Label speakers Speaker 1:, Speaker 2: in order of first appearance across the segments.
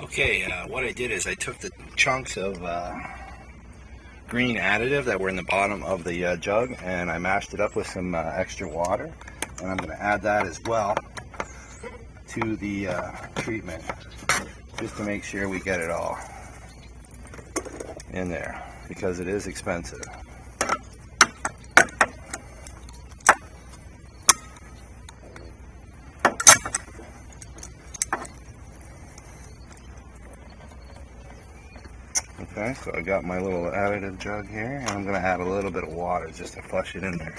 Speaker 1: Okay, what I did is I took the chunks of green additive that were in the bottom of the jug, and I mashed it up with some extra water, and I'm going to add that as well to the treatment, just to make sure we get it all in there, because it is expensive. Okay, so I got my little additive jug here, and I'm going to add a little bit of water just to flush it in there.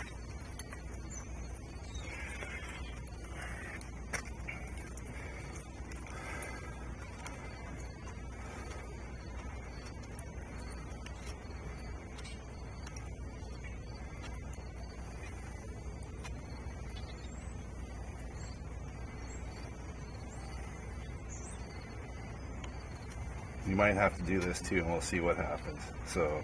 Speaker 1: You might have to do this too, and we'll see what happens. So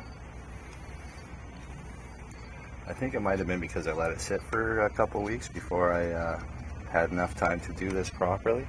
Speaker 1: I think it might have been because I let it sit for a couple weeks before I had enough time to do this properly.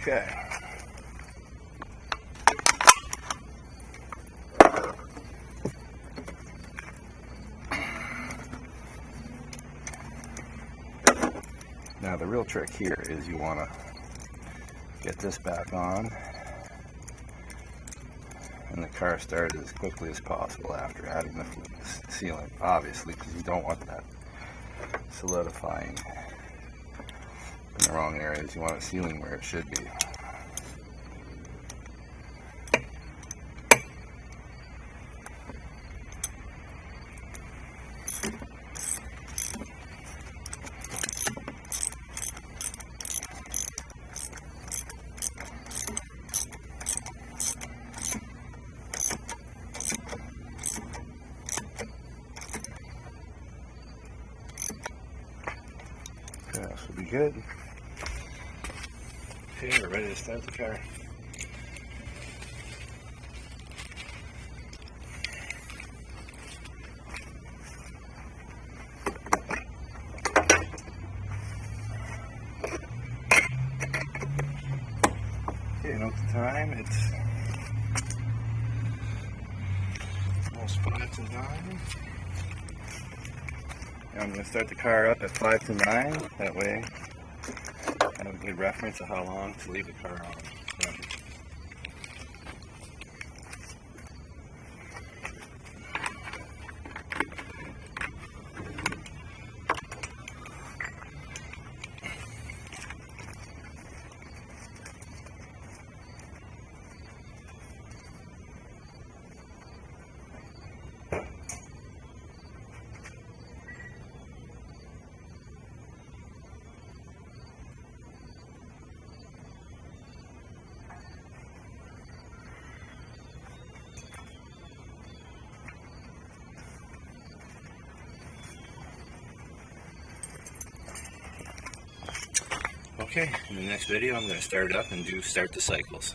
Speaker 1: Okay. Now the real trick here is you want to get this back on and the car started as quickly as possible after adding the sealant, obviously, because you don't want that solidifying in the wrong areas. You want it sealing where it should be. Okay, this will be good. Okay, we're ready to start the car. Okay, note the time. It's almost 5 to 9. And I'm going to start the car up at 5 to 9. That way I have a good reference of how long to leave the car on. Yeah. Okay, in the next video I'm going to start it up and start the cycles.